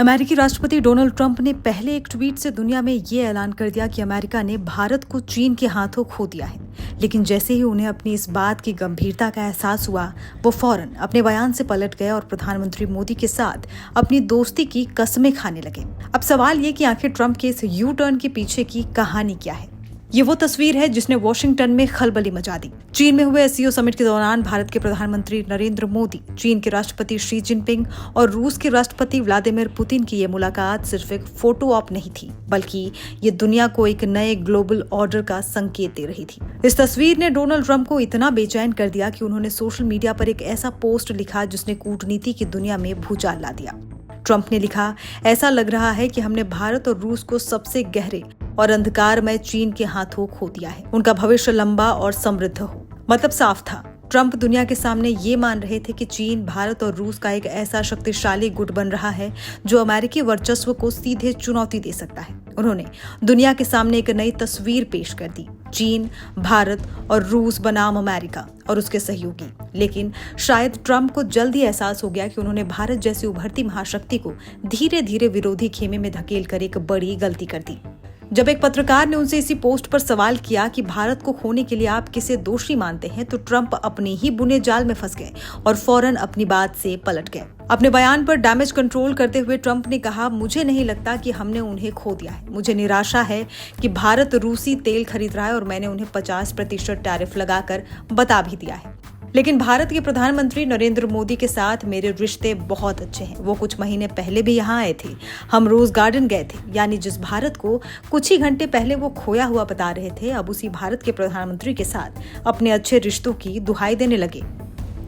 अमेरिकी राष्ट्रपति Donald Trump ने पहले एक ट्वीट से दुनिया में ये ऐलान कर दिया कि अमेरिका ने भारत को चीन के हाथों खो दिया है। लेकिन जैसे ही उन्हें अपनी इस बात की गंभीरता का एहसास हुआ, वो फौरन अपने बयान से पलट गए और प्रधानमंत्री मोदी के साथ अपनी दोस्ती की कसमें खाने लगे। अब सवाल ये कि आखिर ट्रंप के इस यू टर्न के पीछे की कहानी क्या है। ये वो तस्वीर है जिसने वॉशिंगटन में खलबली मचा दी। चीन में हुए एससीओ समिट के दौरान भारत के प्रधानमंत्री नरेंद्र मोदी, चीन के राष्ट्रपति शी जिनपिंग और रूस के राष्ट्रपति व्लादिमीर पुतिन की ये मुलाकात सिर्फ एक फोटो ऑप नहीं थी, बल्कि ये दुनिया को एक नए ग्लोबल ऑर्डर का संकेत दे रही थी। इस तस्वीर ने डोनाल्ड ट्रंप को इतना बेचैन कर दिया कि उन्होंने सोशल मीडिया पर एक ऐसा पोस्ट लिखा जिसने कूटनीति की दुनिया में भूचाल ला दिया। ट्रंप ने लिखा, ऐसा लग रहा है कि हमने भारत और रूस को सबसे गहरे और अंधकारमय चीन के हाथों खो दिया है। उनका भविष्य लंबा और समृद्ध हो। मतलब साफ था, ट्रंप दुनिया के सामने ये मान रहे थे कि चीन, भारत और रूस का एक ऐसा शक्तिशाली गुट बन रहा है जो अमेरिकी वर्चस्व को सीधे चुनौती दे सकता है। उन्होंने दुनिया के सामने एक नई तस्वीर पेश कर दी, चीन, भारत और रूस बनाम अमेरिका और उसके सहयोगी। लेकिन शायद ट्रंप को जल्द ही एहसास हो गया कि उन्होंने भारत जैसी उभरती महाशक्ति को धीरे धीरे विरोधी खेमे में धकेल कर एक बड़ी गलती कर दी। जब एक पत्रकार ने उनसे इसी पोस्ट पर सवाल किया कि भारत को खोने के लिए आप किसे दोषी मानते हैं, तो ट्रंप अपने ही बुने जाल में फंस गए और फौरन अपनी बात से पलट गए। अपने बयान पर डैमेज कंट्रोल करते हुए ट्रंप ने कहा, मुझे नहीं लगता कि हमने उन्हें खो दिया है। मुझे निराशा है कि भारत रूसी तेल खरीद रहा है और मैंने उन्हें 50% टैरिफ लगाकर बता भी दिया है। लेकिन भारत के प्रधानमंत्री नरेंद्र मोदी के साथ मेरे रिश्ते बहुत अच्छे हैं। वो कुछ महीने पहले भी यहाँ आए थे। हम रोज गार्डन गए थे। यानी जिस भारत को कुछ ही घंटे पहले वो खोया हुआ बता रहे थे, अब उसी भारत के प्रधानमंत्री के साथ अपने अच्छे रिश्तों की दुहाई देने लगे।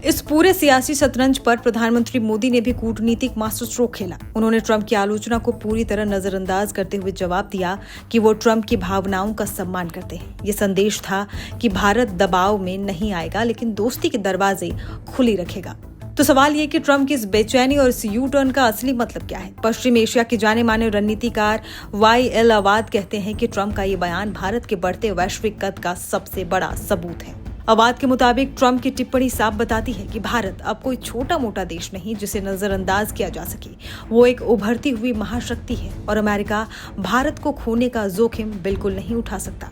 इस पूरे सियासी शतरंज पर प्रधानमंत्री मोदी ने भी कूटनीतिक मास्टर स्ट्रोक खेला। उन्होंने ट्रंप की आलोचना को पूरी तरह नजरअंदाज करते हुए जवाब दिया कि वो ट्रंप की भावनाओं का सम्मान करते हैं। ये संदेश था कि भारत दबाव में नहीं आएगा, लेकिन दोस्ती के दरवाजे खुली रखेगा। तो सवाल ये कि ट्रंप की इस बेचैनी और इस यू टर्न का असली मतलब क्या है। पश्चिम एशिया के जाने माने रणनीतिकार YL अवाद कहते हैं कि ट्रंप का ये बयान भारत के बढ़ते वैश्विक कद का सबसे बड़ा सबूत है। अवाद के मुताबिक ट्रंप की टिप्पणी साफ बताती है कि भारत अब कोई छोटा मोटा देश नहीं जिसे नजरअंदाज किया जा सके। वो एक उभरती हुई महाशक्ति है और अमेरिका भारत को खोने का जोखिम बिल्कुल नहीं उठा सकता।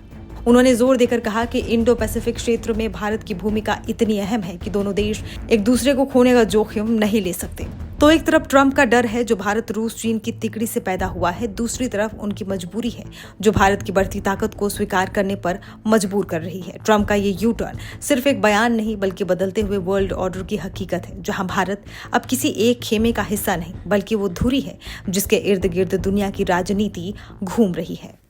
उन्होंने जोर देकर कहा कि इंडो पैसिफिक क्षेत्र में भारत की भूमिका इतनी अहम है कि दोनों देश एक दूसरे को खोने का जोखिम नहीं ले सकते। तो एक तरफ ट्रंप का डर है जो भारत रूस चीन की तिकड़ी से पैदा हुआ है, दूसरी तरफ उनकी मजबूरी है जो भारत की बढ़ती ताकत को स्वीकार करने पर मजबूर कर रही है। ट्रंप का ये यू टर्न सिर्फ एक बयान नहीं, बल्कि बदलते हुए वर्ल्ड ऑर्डर की हकीकत है, जहां भारत अब किसी एक खेमे का हिस्सा नहीं, बल्कि वो धुरी है जिसके इर्द गिर्द दुनिया की राजनीति घूम रही है।